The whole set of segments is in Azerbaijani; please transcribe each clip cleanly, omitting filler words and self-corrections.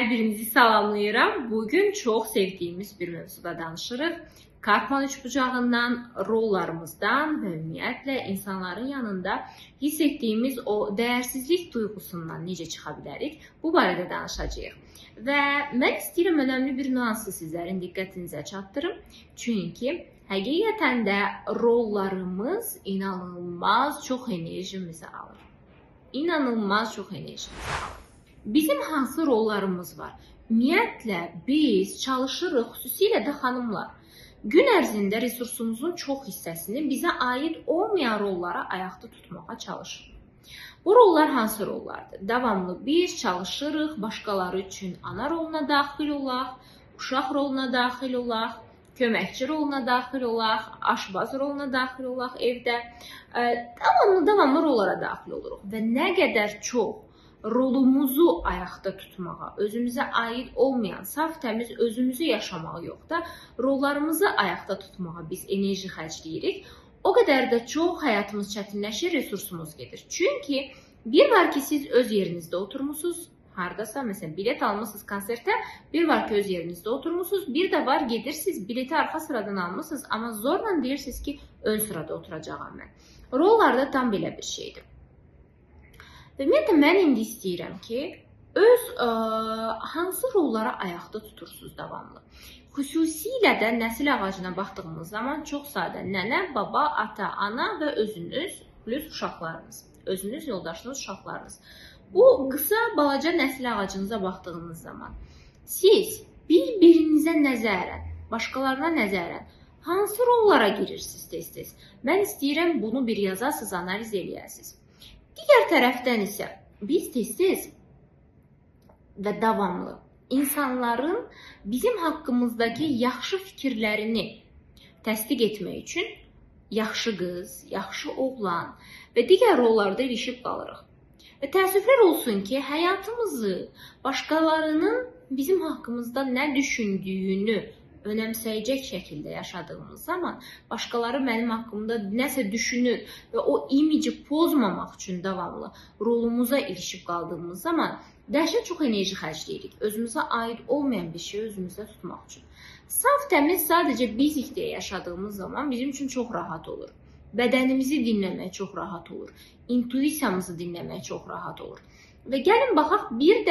Hər birinizi salamlayıram. Bugün çox sevdiyimiz bir mövzuda danışırıq. Karpman üçbucağından, rollarımızdan və ümumiyyətlə insanların yanında hiss etdiyimiz o dəyərsizlik duyğusundan necə çıxa bilərik? Bu barədə danışacağıq. Və mən istəyirəm önəmli bir nüansı sizlərin diqqətinizə çatdırım. Çünki həqiqətən də rollarımız inanılmaz çox enerjimizi alır. İnanılmaz çox enerjimizi alır. Bizim hansı rollarımız var? Ümumiyyətlə biz çalışırıq, xüsusilə də xanımlar. Gün ərzində resursumuzun çox hissəsini bizə aid olmayan rollara ayaqda tutmağa çalışırıq. Bu rollar hansı rollardır? Davamlı biz çalışırıq, başqaları üçün ana roluna daxil olaq, uşaq roluna daxil olaq, köməkçi roluna daxil olaq, aşbaz roluna daxil olaq evdə. Davamlı rollara daxil oluruq və nə qədər çox rolumuzu ayaqda tutmağa, özümüzə aid olmayan, saf təmiz özümüzü yaşamağa yox da, rollarımızı ayaqda tutmağa biz enerji xərcləyirik. O qədər də çox həyatımız çətinləşir, resursumuz gedir. Çünki bir var ki, siz öz yerinizdə oturmusunuz, haradasa, məsələn, bilet almışsınız konsertə, bir var ki, öz yerinizdə oturmusunuz, bir də var gedirsiniz, bileti arxa sıradan almışsınız, amma zorla deyirsiniz ki, ön sırada oturacağam mən. Rollarda tam belə bir şeydir. Və ümumiyyətlə, mən indi istəyirəm ki, öz hansı rollara ayaqda tutursunuz davamlı. Xüsusilə də nəsil ağacına baxdığımız zaman çox sadə nənə, baba, ata, ana və özünüz plus uşaqlarınız. Özünüz, yoldaşınız, uşaqlarınız. Bu qısa, balaca nəsil ağacınıza baxdığınız zaman siz bir-birinizə nəzərən, başqalarına nəzərən hansı rollara girirsiniz tez-tez? Mən istəyirəm bunu bir yazasınız, analiz eləyəsiniz. Digər tərəfdən isə biz tez-tez və davamlı insanların bizim haqqımızdakı yaxşı fikirlərini təsdiq etmək üçün yaxşı qız, yaxşı oğlan və digər rollarda ilişib qalırıq. Və təəssüflər olsun ki, həyatımızı başqalarının bizim haqqımızda nə düşündüyünü önəmsəyəcək şəkildə yaşadığımız zaman başqaları mənim haqqımda nəsə düşünür və o imici pozmamaq üçün davamlı rolumuza ilişib qaldığımız zaman dəhşət çox enerji xərcləyirik. Özümüzə aid olmayan bir şeyi özümüzə tutmaq üçün. Saf təmiz sadəcə bizlik deyə yaşadığımız zaman bizim üçün çox rahat olur. Bədənimizi dinləmək çox rahat olur. İntuisiyamızı dinləmək çox rahat olur. Və gəlin baxaq, bir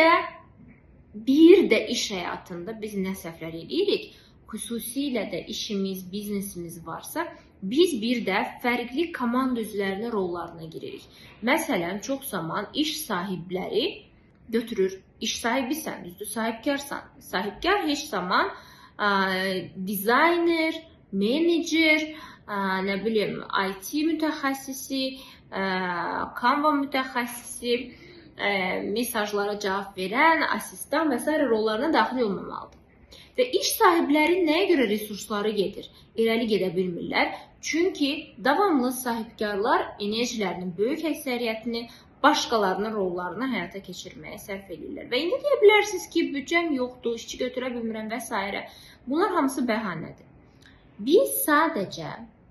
də iş həyatında biz nə səhvlər edirik? Xüsusilə də işimiz, biznesimiz varsa, biz bir də fərqli komanda üzvlərinin rollarına giririk. Məsələn, çox zaman iş sahibləri götürür, iş sahibisən, düzdür, sahibkarsan. Sahibkar heç zaman dizayner, menecer, nə bilim, IT mütəxəssisi, Canva mütəxəssisi, mesajlara cavab verən, asistan və s. rollarına daxil olmamalıdır. Və iş sahibləri nəyə görə resursları gedir? İrəli gedə bilmirlər. Çünki davamlı sahibkarlar enerjilərinin böyük əksəriyyətini başqalarının rollarını həyata keçirməyə sərf edirlər. Və indi deyə bilərsiniz ki, büdcəm yoxdur, işçi götürə bilmirəm və s. Bunlar hamısı bəhanədir. Biz sadəcə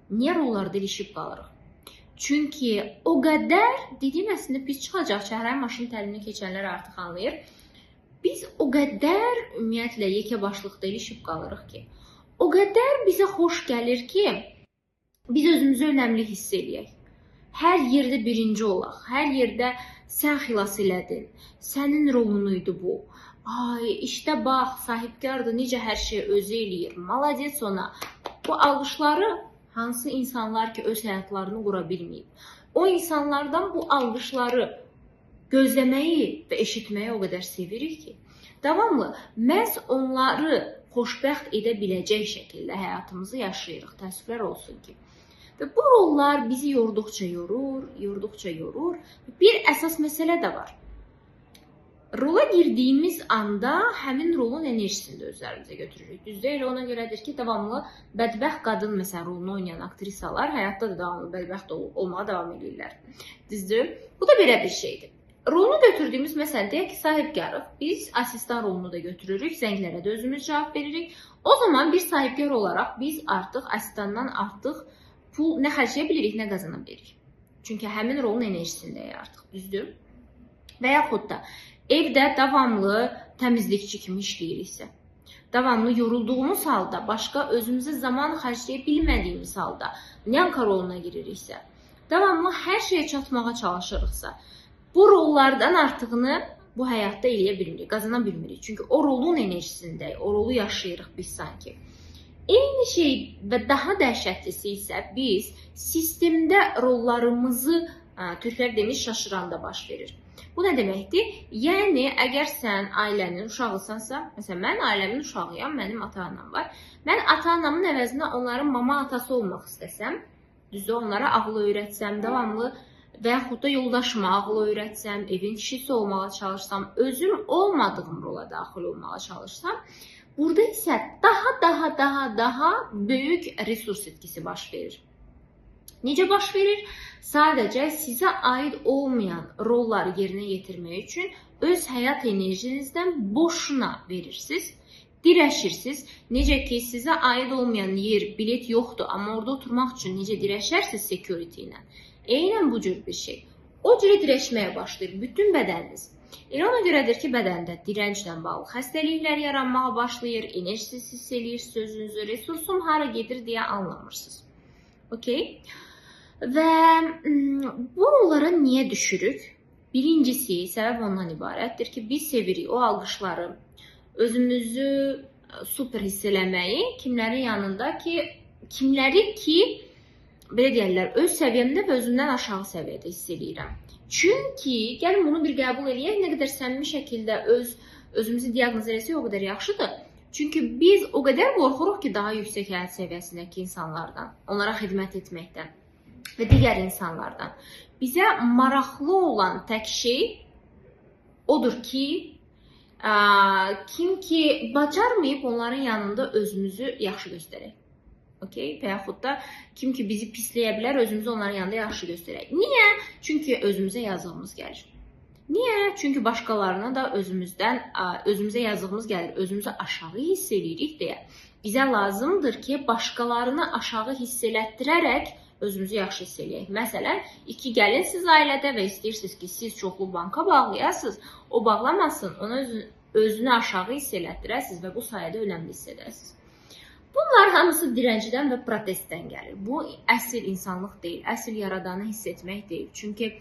niyə rollarda ilişib qalırıq? Çünki o qədər, dediyim əslində pis çıxacaq, şəhərə maşın təlimini keçənlər artıq anlayır. Biz o qədər ümumiyyətlə yekə başlıqda ilişib qalırıq ki, o qədər bizə xoş gəlir ki, biz özümüzü önəmli hiss eləyək. Hər yerdə birinci olaq, hər yerdə sən xilas elədin, sənin rolunuydu bu. Ay, işdə bax, sahibkardır, necə hər şey özü eləyir, malades ona. Bu alqışları hansı insanlar ki, öz həyatlarını qura bilməyib. O insanlardan bu alqışları gözləməyi və eşitməyi o qədər sevirik ki, davamlı məhz onları xoşbəxt edə biləcək şəkildə həyatımızı yaşayırıq. Təəssüflər olsun ki. Və bu rollar bizi yorduqca yorur. Bir əsas məsələ də var. Rola girdiyimiz anda həmin rolun enerjisini də özlərimizə götürürük. Düzdür, elə ona görədir ki, davamlı bədbəxt qadın məsələn rolunu oynayan aktrisalar həyatda da davamlı bədbəxt olmağa davam edirlər. Düzdür, bu da belə bir şeydir. Rolunu götürdüyümüz, məsələn, deyək ki, sahibkarıq. Biz asistan rolunu da götürürük, zənglərə də özümüz cavab veririk. O zaman bir sahibkar olaraq biz artıq asistandan artıq pul nə xərcləyə bilirik, nə qazana bilirik. Çünki həmin rolun enerjisindəyik artıq, düzdür? Və yaxud da evdə davamlı təmizlikçi kimi işləyiriksə, davamlı yorulduğumuz halda, başqa özümüzə zaman xərcləyə bilmədiyimiz halda, nyanka roluna giririksə, davamlı hər şeyə çatmağa çalışırıqsa, bu rollardan artığını bu həyatda eləyə bilmirik, qazana bilmirik. Çünki o rolun enerjisindəyik, o rolu yaşayırıq biz sanki. Eyni şey və daha dəhşətlisi isə biz sistemdə rollarımızı, türklər demiş, şaşıranda baş verir. Bu nə deməkdir? Yəni, əgər sən ailənin uşağısansa, məsələn, mən ailəmin uşağıyam, mənim ata-anam var. Mən ata-anamın əvəzinə onların mama atası olmaq istəsəm, düzdür, onlara ağıl öyrətsəm, davamlı və yaxud da yoldaşıma ağıl öyrətsəm, evin kişisi olmağa çalışsam, özüm olmadığım rola daxil olmağa çalışsam, burada isə daha böyük resurs etkisi baş verir. Necə baş verir? Sadəcə sizə aid olmayan rolları yerinə yetirmək üçün öz həyat enerjinizdən boşuna verirsiniz, dirəşirsiniz. Necə ki, sizə aid olmayan yer, bilet yoxdur, amma orada oturmaq üçün necə dirəşərsiniz security ilə? Eynən bu cür bir şey. O cürə dirəşməyə başlayır bütün bədəniniz. Elə ona görədir ki, bədəndə dirənclə bağlı xəstəliklər yaranmağa başlayır, enerjisiz hiss edirsiniz özünüzü, resursum hara gedir deyə anlamırsınız. Okay? Və bu rollara niyə düşürük? Birincisi, səbəb ondan ibarətdir ki, biz sevirik o alqışları, özümüzü super hiss eləməyi, kimləri ki, belə deyərlər, öz səviyyəmdə və özümdən aşağı səviyyədə hiss edirəm. Çünki, gəlin bunu bir qəbul eləyək, nə qədər səmimi şəkildə özümüzü diaqnoz eləsək o qədər yaxşıdır. Çünki biz o qədər qorxuruq ki, daha yüksək həyat səviyyəsindəki insanlardan, onlara xidmət etməkdən və digər insanlardan. Bizə maraqlı olan tək şey odur ki, kim ki bacarmayıb onların yanında özümüzü yaxşı göstərək. Okay? Və yaxud da kim ki bizi pisləyə bilər, özümüzü onların yanında yaxşı göstərək. Niyə? Çünki özümüzə yazığımız gəlir. Niyə? Çünki başqalarına da özümüzə yazığımız gəlir, özümüzü aşağı hiss edirik deyə. Bizə lazımdır ki, başqalarını aşağı hiss elətdirərək özümüzü yaxşı hiss eləyək. Məsələn, iki gəlinsiniz ailədə və istəyirsiniz ki, siz çoxlu banka bağlayasınız, o bağlamasın, ona özünü aşağı hiss elətdirəsiniz və bu sayədə önəmli hiss edəsiniz. Bunlar hamısı dirəncdən və protestdən gəlir. Bu əsl insanlıq deyil, əsl yaradanı hiss etmək deyil. Çünki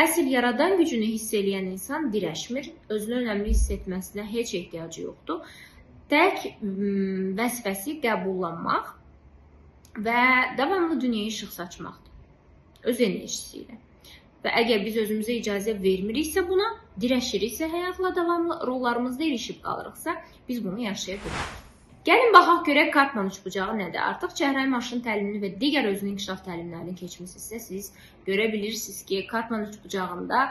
əsl yaradan gücünü hiss eləyən insan dirəşmir, özünü önəmli hiss etməsinə heç ehtiyacı yoxdur. Tək vəzifəsi qəbullanmaq və davamlı dünyaya işıq saçmaqdır. Öz enerjisi ilə. Və əgər biz özümüzə icazə vermiriksə buna, dirəşiriksə həyatla davamlı rollarımızda ilişib qalırıqsa, biz bunu yaşaya bilirik. Gəlin baxaq görək Karpman üçbucağı nədir? Artıq çəhrayı maşın təlimini və digər özünün inkişaf təlimlərini keçmişsinizsə, siz görə bilirsiniz ki, Karpman üçbucağında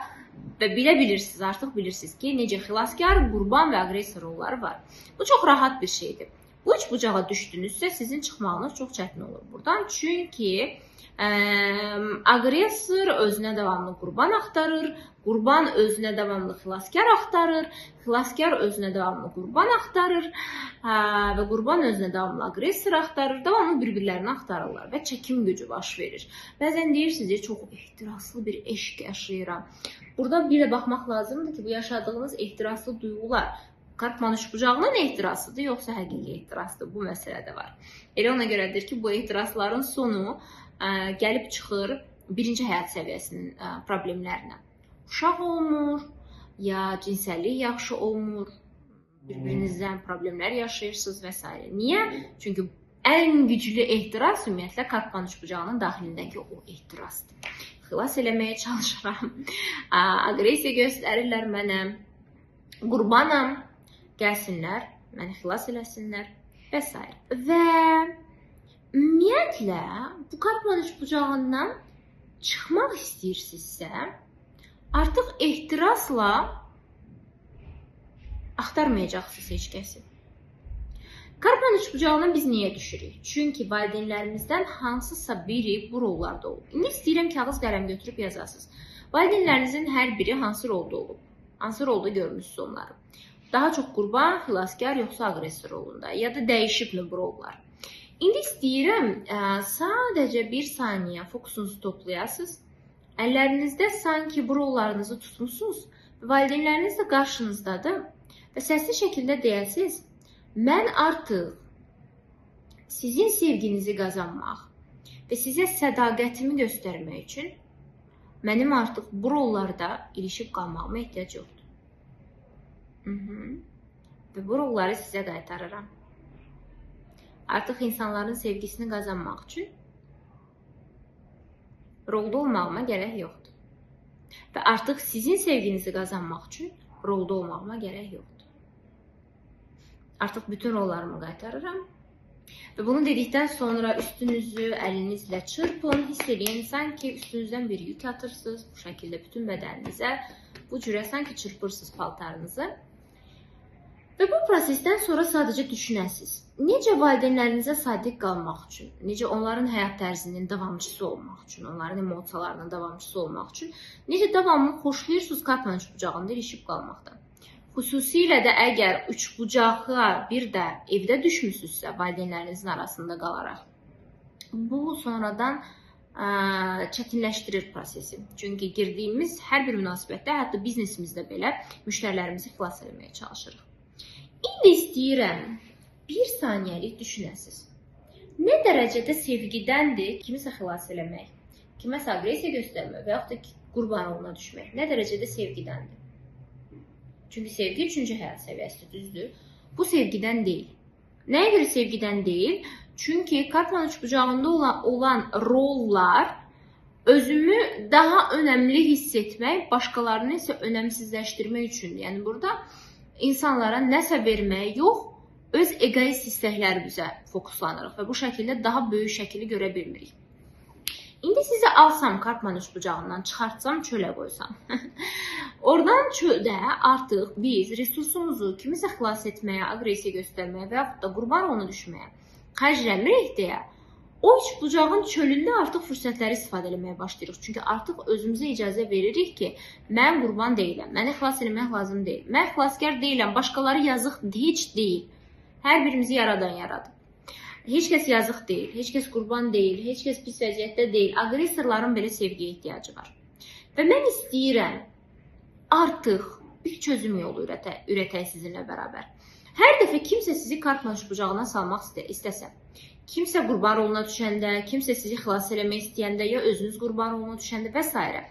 və bilə bilirsiniz, artıq bilirsiniz ki, necə xilaskar, qurban və aqressor rolları var. Bu çox rahat bir şeydir. Bu üçbucağa düşdünüzsə, sizin çıxmağınız çox çətin olur buradan. Çünki aqressor özünə davamlı qurban axtarır, qurban özünə davamlı xilaskar axtarır, xilaskar özünə davamlı qurban axtarır və qurban özünə davamlı aqressor axtarır, davamlı bir-birlərini axtarırlar və çəkim gücü baş verir. Bəzən deyirsiniz, çox ehtiraslı bir eşq yaşayıram. Burada bir də baxmaq lazımdır ki, bu yaşadığınız ehtiraslı duyğular Karpman üçbucağının ehtirasıdır, yoxsa həqiqi ehtirasıdır, bu məsələ də var. Elə ona görədir ki, bu ehtirasların sonu gəlib çıxır birinci həyat səviyyəsinin problemlərinə. Uşaq olmur, ya cinsəllik yaxşı olmur, bir-birinizdən problemlər yaşayırsınız və s. Niyə? Çünki ən güclü ehtiras ümumiyyətlə Karpman üçbucağının daxilindəki o ehtirasdır. Xilas eləməyə çalışıram, aqressiya göstərirlər mənə, qurbanam, gəlsinlər, məni xilas eləsinlər və s. Və ümumiyyətlə, bu Karpman üçbucağından çıxmaq istəyirsinizsə, artıq ehtirasla axtarmayacaqsınız heç kəsi. Karpman üçbucağına biz niyə düşürük? Çünki valideynlərimizdən hansısa biri bu rollarda olub. İndi istəyirəm kağız qələm götürüb yazasınız. Valideynlərinizin hər biri hansı rolda olub? Hansı rolda görmüşsünüz onları? Daha çox qurban, xilaskar, yoxsa aqressor rolunda? Ya da dəyişibmi bu rollar? İndi istəyirəm sadəcə bir saniyə fokusunuzu toplayasınız. Əllərinizdə sanki bu rollarınızı tutmuşsunuz. Valideynləriniz də qarşınızdadır. və səsli şəkildə deyəsiniz, mən artıq sizin sevginizi qazanmaq və sizə sədaqətimi göstərmək üçün mənim artıq bu rollarda ilişib qalmağıma ehtiyac yoxdur. Və bu rolları sizə qaytarıram. Artıq insanların sevgisini qazanmaq üçün rolda olmağıma gərək yoxdur. Və artıq sizin sevginizi qazanmaq üçün rolda olmağıma gərək yoxdur. Artıq bütün rollarımı qaytarıram. Və bunu dedikdən sonra üstünüzü əlinizlə çırpın, hiss edin, sanki üstünüzdən bir yük atırsınız, bu şəkildə bütün bədəninizə, bu cürə sanki çırpırsınız paltarınızı. Və bu prosesdən sonra sadəcə düşünəsiniz. Necə valideynlərinizə sadiq qalmaq üçün, necə onların həyat tərzinin davamçısı olmaq üçün, onların emosiyalarının davamçısı olmaq üçün, necə davamlı xoşlayırsınız kartla üçbucağında ilişib qalmaqdan. Xüsusilə də əgər üçbucağa bir də evdə düşmüsünüzsə, valideynlərinizin arasında qalaraq, bu sonradan çətinləşdirir prosesi. Çünki girdiyimiz hər bir münasibətdə, hətta biznesimizdə belə müştərilərimizi xilas etməyə çalışırıq. İndi istəyirəm bir saniyəlik düşünəsiniz. Nə dərəcədə sevgidəndir kimisə xilas eləmək, kiməsə aqressiya göstərmək və yaxud da qurban yoluna düşmək. Nə dərəcədə sevgidəndir? Çünki sevgi üçüncü həyat səviyyəsidir, düzdür. Bu sevgidən deyil. Nəyə görə sevgidən deyil? Çünki kartla üçbucağında olan rollar özümü daha önəmli hiss etmək, başqalarını isə önəmsizləşdirmək üçündür. Yəni burada insanlara nəsə vermək yox, öz egoist istəklərimizə fokuslanırıq və bu şəkildə daha böyük şəkili görə bilmirik. İndi sizi alsam, kartman üçbucağından çıxartsam, çölə qoysam. Oradan çöldə artıq biz resursumuzu kimisə xilas etməyə, aqressiya göstərməyə və yaxud da qurban onu düşməyə xərcləmirik deyə, o üçbucağın çölündə artıq fürsətləri istifadə etməyə başlayırıq. Çünki artıq özümüzə icazə veririk ki, mən qurban deyiləm, məni xilas etmək lazım deyil. Mən xilaskar deyiləm, başqaları yazıq heç deyil. Hər birimizi yaradan yaradı. Heç kəs yazıq deyil, heç kəs qurban deyil, heç kəs pis vəziyyətdə deyil. Aqressorların belə sevgiyə ehtiyacı var. Və mən istəyirəm artıq bir çözüm yolu ürətək sizinlə bərabər. Hər dəfə kimsə sizi kartla üçbucağına salmaq istəsə, kimsə qurban roluna düşəndə, kimsə sizi xilas eləmək istəyəndə, ya özünüz qurban roluna düşəndə və s.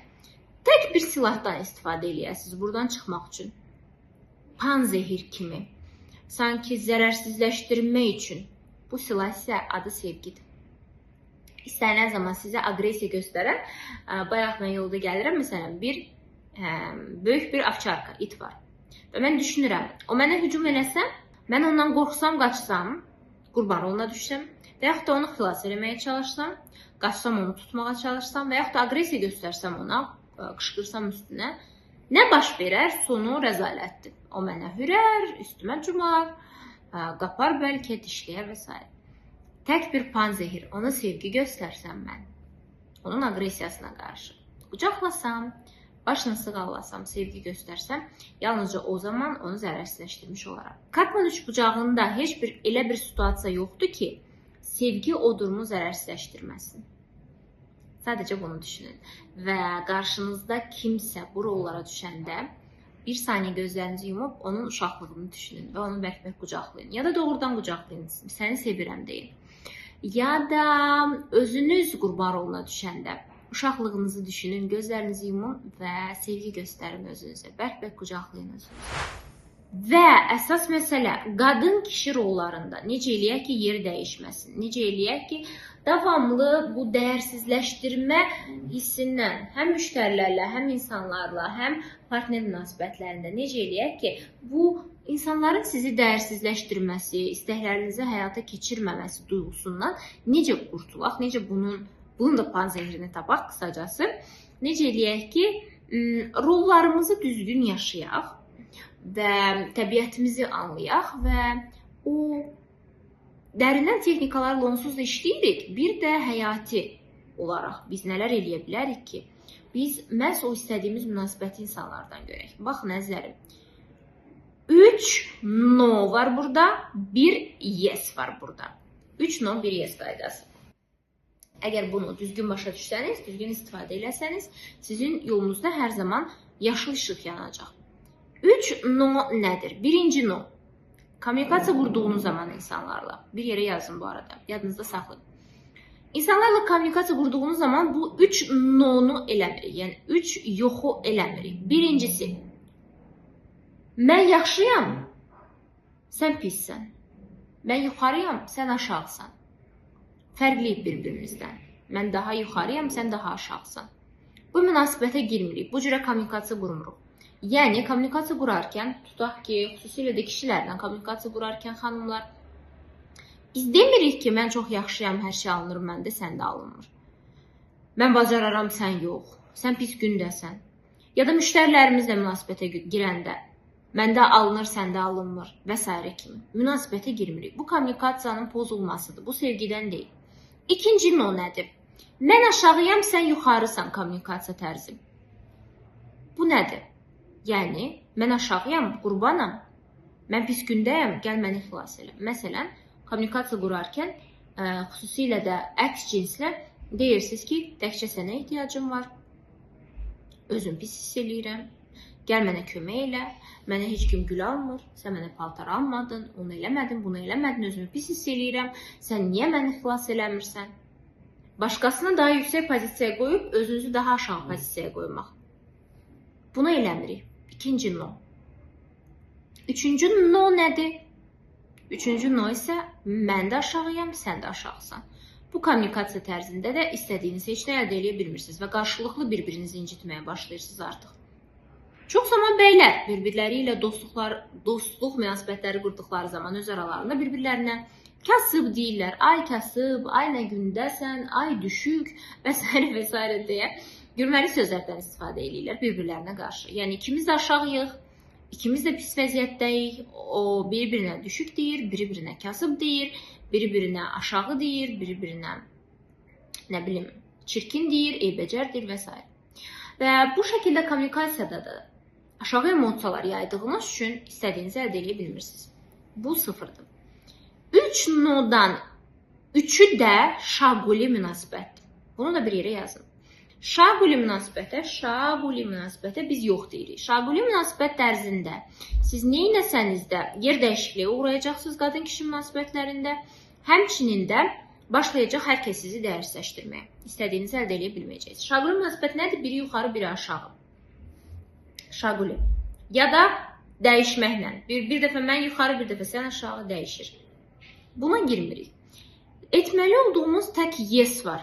Tək bir silahdan istifadə eləyəsiniz buradan çıxmaq üçün. Panzehir kimi, sanki zərərsizləşdirmək üçün. Bu silah isə adı sevgidir. İstənilən zaman sizə aqressiya göstərən, bayaq mən yolda gəlirəm, məsələn, böyük bir ovçarka, it var. Və mən düşünürəm, o mənə hücum eləsə, mən ondan qorxsam, qaçsam, qurban roluna düşsəm, və yaxud da onu xilas eləməyə çalışsam, qaçsam, onu tutmağa çalışsam və yaxud da aqressiya göstərsəm ona, qışqırsam üstünə, nə baş verər? Sonu rəzalətdir. O mənə hürər, üstümə cumar, qapar bəlkə, dişləyər və s. Tək bir panzehir, ona sevgi göstərsəm mən, onun aqressiyasına qarşı qucaqlasam, başını sığallasam, sevgi göstərsəm, yalnızca o zaman onu zərərsizləşdirmiş olaram. Kartman üçbucağında heç bir elə bir situasiya yoxdur ki, sevgi o durumu zərərsizləşdirməsin. Sadəcə bunu düşünün. Və qarşınızda kimsə bu rollara düşəndə, bir saniyə gözlərinizi yumub, onun uşaqlığını düşünün və onu bərk-bərk qucaqlayın. Ya da doğrudan qucaqlayın, səni sevirəm deyin. Ya da özünüz qurban roluna düşəndə, uşaqlığınızı düşünün, gözlərinizi yumun və sevgi göstərin özünüzə. Bərk-bərk qucaqlayın özünüzü. Və əsas məsələ, qadın-kişi rollarında necə eləyək ki, yer dəyişməsin, necə eləyək ki, davamlı bu dəyərsizləşdirmə hissindən həm müştərilərlə, həm insanlarla, həm partner münasibətlərində necə eləyək ki, bu insanların sizi dəyərsizləşdirməsi, istəklərinizi həyata keçirməməsi duyğusundan necə qurtulaq, necə bunun da panzehirini tapaq qısacası, necə eləyək ki, rollarımızı düzgün yaşayaq və təbiətimizi anlayaq və o dərindən texnikalarla onsuz da işləyirik. Bir də həyati olaraq biz nələr eləyə bilərik ki, biz məhz o istədiyimiz münasibəti insanlardan görək. Baxın əzizlərim, 3 no var burada, 1 yes var burada. 3 no, 1 yes qaydası. Əgər bunu düzgün başa düşsəniz, düzgün istifadə eləsəniz, sizin yolunuzda hər zaman yaşıl işıq yanacaq. 3 no nədir? Birinci no. Kommunikasiya qurduğunuz zaman insanlarla. Bir yere yazın bu arada. Yadınızda saxlayın. İnsanlarla kommunikasiya qurduğunuz zaman bu 3 no-nu eləmirik. Yəni 3 yoxu eləmirik. Birincisi, mən yaxşıyam, sən pissən. Mən yuxarıyam, sən aşağısan. Fərqliyik bir-birimizdən. Mən daha yuxarıyam, sən daha aşağısan. Bu münasibətə girmirik. Bu cürə kommunikasiya qurmuruq. Yəni, kommunikasiya qurarkən, tutaq ki, xüsusilə də kişilərlə kommunikasiya qurarkən xanımlar, biz demirik ki, mən çox yaxşıyam, hər şey alınır məndə, səndə alınmır. Mən bacararam, sən yox. Sən pis gündəsən. Ya da müştərilərimizlə münasibətə girəndə, məndə alınır, səndə alınmır və s. kimi. Münasibətə girmirik. Bu kommunikasiyanın pozulmasıdır. Bu sevgidən deyil. İkinci no nədir? Mən aşağıyam, sən yuxarısan kommunikasiya tərzi. Bu nədir? Yəni, mən aşağıyam, qurbanam. Mən pis gündəyəm, gəl məni xilas elə. Məsələn, kommunikasiya qurarkən, xüsusilə də əks cinslə deyirsiniz ki, təkcə sənə ehtiyacım var. Özüm pis hiss eləyirəm. Gəl mənə kömək elə. Mənə heç kim gül almır. Sən mənə paltar almadın, onu eləmədin, bunu eləmədin, özümü pis hiss eləyirəm. Sən niyə məni xilas eləmirsən? Başqasını daha yüksək pozisiyaya qoyub, özünüzü daha aşağı pozisiyaya qoymaq. Bunu eləmirik. İkinci no. Üçüncü no nədir? Üçüncü no isə mən də aşağıyam, sən də aşağısan. Bu kommunikasiya tərzində də istədiyiniz heç nə əldə edə bilmirsiniz və qarşılıqlı bir-birinizi incitməyə başlayırsınız artıq. Çox zaman bəylər bir-birləri ilə dostluq münasibətləri qurduqları zaman öz aralarında bir-birlərinə kasıb deyirlər. Ay kasıb, ay nə gündəsən, ay düşük və s. deyə gülməli sözlərdən istifadə edirlər bir-birlərinə qarşı. Yəni ikimiz də aşağıyıq, ikimiz də pis vəziyyətdəyik. O bir-birinə düşük deyir, bir-birinə kasıb deyir, bir-birinə aşağı deyir, bir-birinə nə bilim çirkin deyir, eybəcər deyir və s. Və bu şəkildə kommunikasiyada da aşağı emosiyalar yaydığınız üçün istədiyinizi əldə edə bilmirsiniz. Bu sıfırdır. 3 nodan 3'ü də şaquli münasibətdir. Bunu da bir yerə yazın. Şaquli münasibətə biz yox deyirik. Şaquli münasibət tərzində siz neynəsəniz də yer dəyişikliyə uğrayacaqsınız qadın-kişi münasibətlərində. Həmçinin də başlayacaq hər kəs sizi dəyərsizləşdirməyə. İstədiyinizi əldə edə bilməyəcəksiniz. Şaquli münasibət nədir? Biri yuxarı, biri aşağı. Şaquli. Ya da dəyişməklə. Bir dəfə mən yuxarı, bir dəfə sən aşağı dəyişir. Buna girmirik. Etməli olduğumuz tək yes var.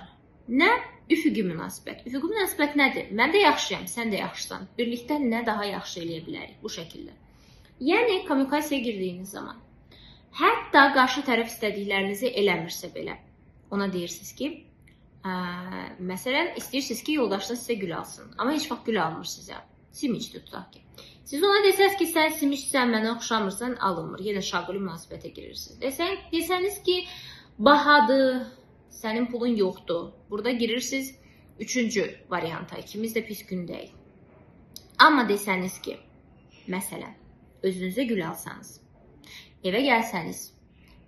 Nə? Üfüqi münasibət. Üfüqi münasibət nədir? Mən də yaxşıyam, sən də yaxşısan. Birlikdə nə daha yaxşı eləyə bilərik bu şəkildə. Yəni, kommunikasiyaya girdiyiniz zaman, hətta qarşı tərəf istədiklərinizi eləmirsə belə, ona deyirsiniz ki, məsələn, istəyirsiniz ki, yoldaşınız sizə gül alsın, amma heç vaxt gül almır sizə. Simicdir tutaq ki. Siz ona desəniz ki, sən simicsən, mənə oxşamırsan, alınmır. Yenə şaquli münasibətə girirsiniz. Desəniz ki, bahadır, sənin pulun yoxdur. Burada girirsiniz üçüncü varianta. İkimiz də pis gündəyik. Amma desəniz ki, məsələn, özünüzə gül alsanız, evə gəlsəniz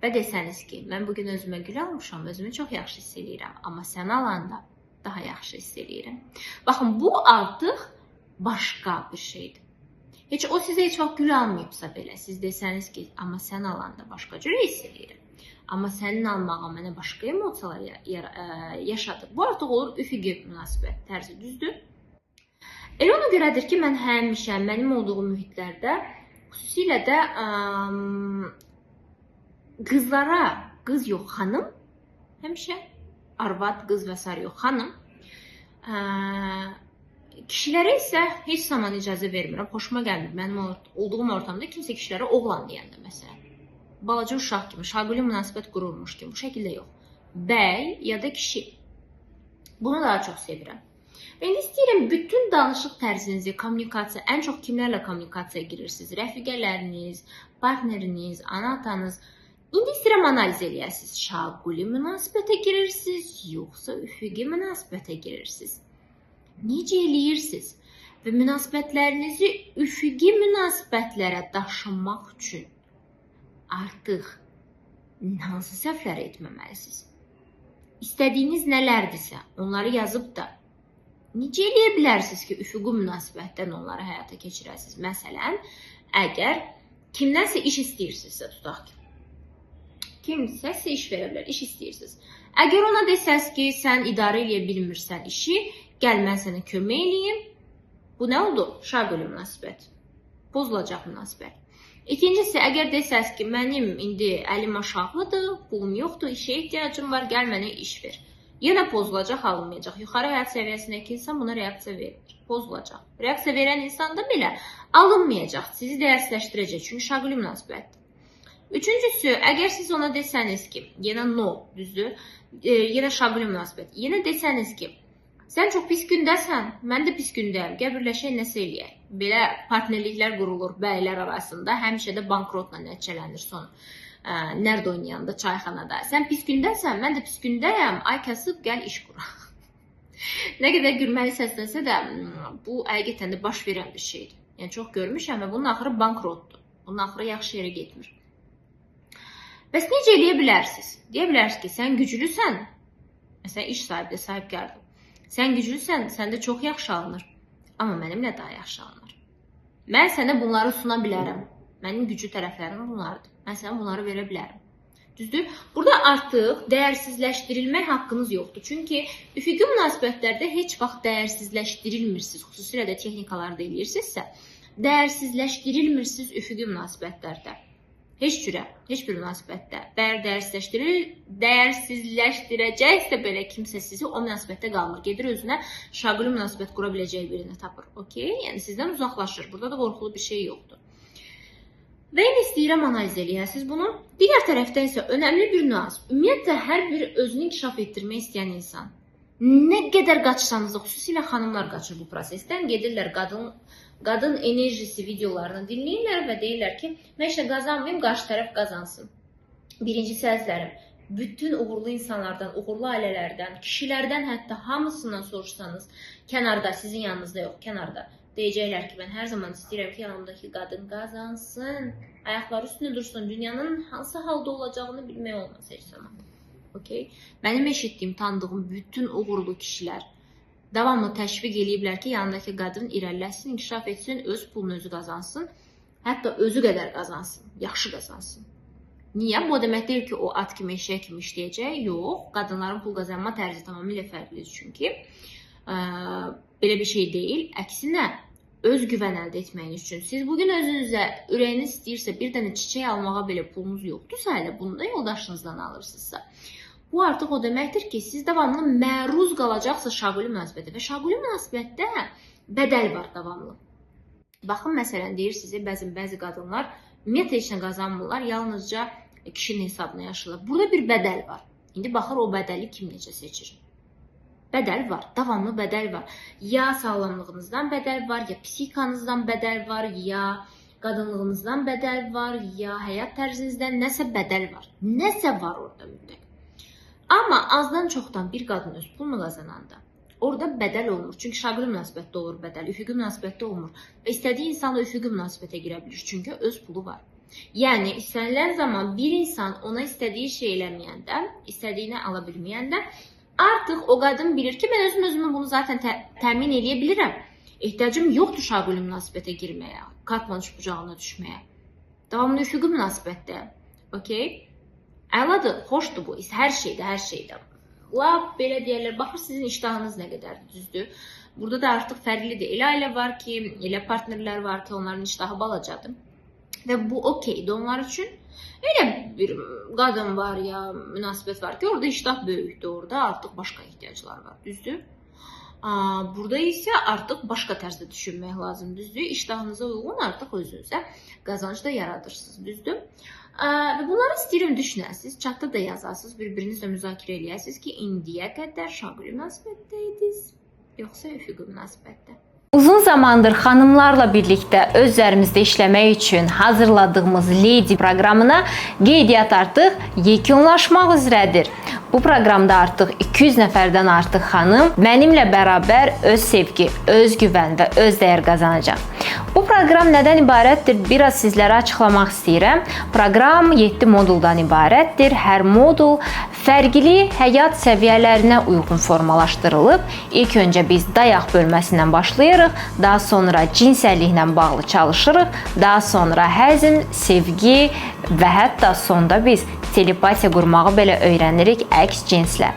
və desəniz ki, mən bugün özümə gül almışam, özümü çox yaxşı hiss eləyirəm, amma sən alanda daha yaxşı hiss eləyirəm. Baxın, bu artıq başqa bir şeydir. O sizə heç vaxt gül almayıbsa belə, siz desəniz ki, amma sən alanda başqa cürə hiss eləyirəm. Amma sənin almağa mənə başqa emosiyalar yaşadı. Bu artıq olur üfüqi münasibət tərzi, düzdür? Elə ona görədir ki, mən həmişə mənim olduğum mühitlərdə, xüsusilə də qızlara, qız yox, xanım, həmişə arvad, qız və s. yox, xanım, kişilərə isə heç zaman icazə vermirəm, xoşuma gəlmir. Mənim olduğum ortamda kimsə kişilərə oğlan deyəndə, məsələn. Balaca uşaq kimi, şaquli münasibət qurulmuş kimi, bu şəkildə yox. Bəy ya da kişi. Bunu daha çox sevirəm. İndi istəyirəm bütün danışıq tərzinizi, kommunikasiya, ən çox kimlərlə kommunikasiyaya girirsiniz? Rəfiqələriniz, partneriniz, ana-atanız. İndi istəyirəm analiz eləyəsiniz. Şaquli münasibətə girirsiniz, yoxsa üfüqi münasibətə girirsiniz? Necə eləyirsiniz? Və münasibətlərinizi üfüqi münasibətlərə daşımaq üçün artıq hansı səhvləri etməməlisiniz? İstədiyiniz nələrdirsə, onları yazıb da necə eləyə bilərsiniz ki, üfüqi münasibətdən onları həyata keçirəsiniz? Məsələn, əgər kimdənsə iş istəyirsinizsə, tutaq ki, kimsə sizə iş verə bilər, iş istəyirsiniz. Əgər ona desəz ki, sən idarə eləyə bilmirsən işi, gəl mən sənə kömək eləyim. Bu nə oldu? Şaquli münasibət. Pozulacaq münasibət. İkincisi, əgər desəz ki, mənim indi əlim aşağıdır, pulum yoxdur, işə ehtiyacım var, gəl mənə iş ver. Yenə pozulacaq, alınmayacaq. Yuxarı həyat səviyyəsindəki insan buna reaksiya verir. Pozulacaq. Reaksiya verən insanda belə alınmayacaq. Sizi dəyərsizləşdirəcək. Çünki şaquli münasibətdir. Üçüncüsü, əgər siz ona desəniz ki, yenə no, düzdür, yenə şaquli münasibət. Yenə desəniz ki, sən çox pis gündəsən, mən də pis gündəyəm, gəl birləşək nəsə eləyək. Belə partnerliklər qurulur bəylər arasında, həmişə də bankrotla nəticələnir sonu. Nerede oynayanda, çayxanada. Sən pis gündəsən, mən də pis gündəyəm, ay kasıb, gəl iş quraq. Nə qədər gülməli səslənsə də, bu həqiqətən də baş verən bir şeydir. Yəni, çox görmüşəm və bunun axırı bankrotdur. Bunun axırı yaxşı yerə getmir. Bəs necə eləyə bilərsiniz? Deyə bilərsiniz ki, sən güclüsən, məsələn, iş sahibi, sahibkardır. Sən güclüsən, səndə çox yaxşı alınır. Amma mənimlə daha yaxşı alınır. Mən sənə bunları suna bilərəm. Mənim güclü tərəflərim bunlardır. Mən sənə bunları verə bilərəm. Düzdür? Burada artıq dəyərsizləşdirilmək haqqınız yoxdur. Çünki üfüqi münasibətlərdə heç vaxt dəyərsizləşdirilmirsiniz. Xüsusilə də texnikalarda eləyirsinizsə, dəyərsizləşdirilmirsiniz üfüqi münasibətlərdə. Heç cürə, heç bir münasibətdə. Dəyərsizləşdirəcəksə belə kimsə sizi o münasibətdə qalmır. Gedir özünə şaquli münasibət qura biləcəyi birini tapır. Okay? Yəni sizdən uzaqlaşır. Burada da qorxulu bir şey yoxdur. Və indi istəyirəm analiz eləyəsiniz bunu. Digər tərəfdən isə önəmli bir nüans. Ümumiyyətlə, hər bir özünü inkişaf etdirmək istəyən insan nə qədər qaçsanız da, xüsusilə xanımlar qaçır bu prosesdən, gedirlər qadın enerjisi videolarını dinləyirlər və deyirlər ki, mən işlə qazanmayayım, qarşı tərəf qazansın. Birinci səslərim, bütün uğurlu insanlardan, uğurlu ailələrdən, kişilərdən hətta hamısından soruşsanız, kənarda, sizin yanınızda yox, kənarda deyəcəklər ki, mən hər zaman istəyirəm ki, yanımdakı qadın qazansın, ayaqları üstündə dursun, dünyanın hansı halda olacağını bilmək olmaz heç zaman. Okay? Mənim eşitdiyim, tanıdığım bütün uğurlu kişilər davamlı təşviq eləyiblər ki, yanındakı qadın irəliləsin, inkişaf etsin, öz pulunu özü qazansın, hətta özü qədər qazansın, yaxşı qazansın. Niyə? Bu demək deyil ki, o at kimi, eşək kimi işləyəcək. Yox, qadınların pul qazanma tərzi tamamilə fərqlidir çünki. Belə bir şey deyil. Əksinə, özgüvən əldə etməyiniz üçün. Siz bugün özünüzə ürəyiniz istəyirsə, bir dənə çiçək almağa belə pulunuz yoxdursa, elə bunu da yoldaşınızdan alırsınızsa. Bu artıq o deməkdir ki, siz davamlı məruz qalacaqsınız şaquli münasibətdə. Və şaquli münasibətdə bədəl var davamlı. Baxın, məsələn, deyir sizə bəzi qadınlar ümumiyyətlə heç nə qazanmırlar, yalnızca kişinin hesabına yaşayırlar. Burada bir bədəl var. İndi baxır o bədəli kim necə seçir. Bədəl var, davamlı bədəl var. Ya sağlamlığınızdan bədəl var, ya psixikanızdan bədəl var, ya qadınlığınızdan bədəl var, ya həyat tərzinizdən nəsə bədəl var. Nəsə var orada mütləq. Amma azdan çoxdan bir qadın öz pulunu qazananda orada bədəl olmur. Çünki şaquli münasibətdə olur bədəl, üfüqi münasibətdə olmur. Və istədiyi insanla üfüqi münasibətə girə bilir. Çünki öz pulu var. Yəni, istənilən zaman bir insan ona istədiyi şey eləməyəndə, istədiyini ala bilməyəndə artıq o qadın bilir ki, mən özümü bunu zaten təmin eləyə bilirəm. Ehtiyacım yoxdur şaquli münasibətə girməyə, kartman bucağına düşməyə. Davamlı üfüqi münasibətdə. Okay? Əladır, xoşdur bu, hər şeydə. Lab, belə deyərlər, baxır sizin iştahınız nə qədərdir, düzdür. Burada da artıq fərqlidir. Elə ailə var ki, elə partnerlər var ki, onların iştahı balacadır. Və bu okeydir onlar üçün. Elə bir qadın var ya, münasibət var ki, orada iştah böyükdür, orada artıq başqa ehtiyaclar var, düzdür. Burada isə artıq başqa tərzdə düşünmək lazım, düzdür. İştahınıza uyğun artıq özünüzə qazanc da yaradırsınız, düzdür. Və bunları istəyirəm düşünəsiniz, chatda da yazarsınız, bir-birinizlə müzakirə eləyəsiniz ki, indiyə qədər şaquli münasibətdəydiniz, yoxsa üfüqi münasibətdə. Uzun zamandır xanımlarla birlikdə öz üzərimizdə işləmək üçün hazırladığımız Lady proqramına qeydiyyat artıq yekunlaşmaq üzrədir. Bu proqramda artıq 200 nəfərdən artıq xanım mənimlə bərabər öz sevgi, öz güvən və öz dəyər qazanacaq. Bu proqram nədən ibarətdir? Biraz sizlərə açıqlamaq istəyirəm. Proqram 7 moduldan ibarətdir. Hər modul fərqli həyat səviyyələrinə uyğun formalaşdırılıb. İlk öncə biz dayaq bölməsindən başlayırıq, daha sonra cinsəlliklə bağlı çalışırıq, daha sonra həzm, sevgi və hətta sonda biz telepatiya qurmağı belə öyrənirik əks cinslə.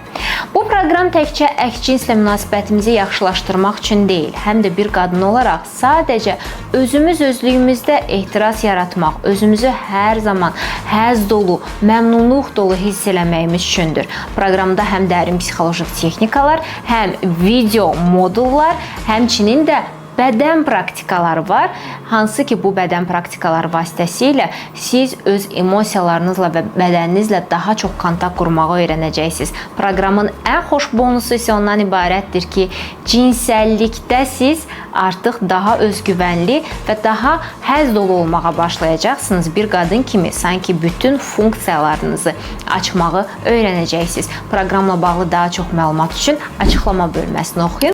Bu proqram təkcə əks cinslə münasibətimizi yaxşılaşdırmaq üçün deyil, həm də bir qadın olaraq sadəcə özümüz özlüyümüzdə ehtiras yaratmaq, özümüzü hər zaman həzz dolu, məmnunluq dolu hiss eləməyimiz üçündür. Proqramda həm dərin psixoloji texnikalar, həm video modullar, həmçinin də bədən praktikaları var. Hansı ki, bu bədən praktikaları vasitəsilə siz öz emosiyalarınızla və bədəninizlə daha çox kontakt qurmağı öyrənəcəksiniz. Proqramın ən xoş bonusu isə ondan ibarətdir ki, cinsəllikdə siz artıq daha özgüvənli və daha həzz dolu olmağa başlayacaqsınız. Bir qadın kimi sanki bütün funksiyalarınızı açmağı öyrənəcəksiniz. Proqramla bağlı daha çox məlumat üçün açıqlama bölməsini oxuyun.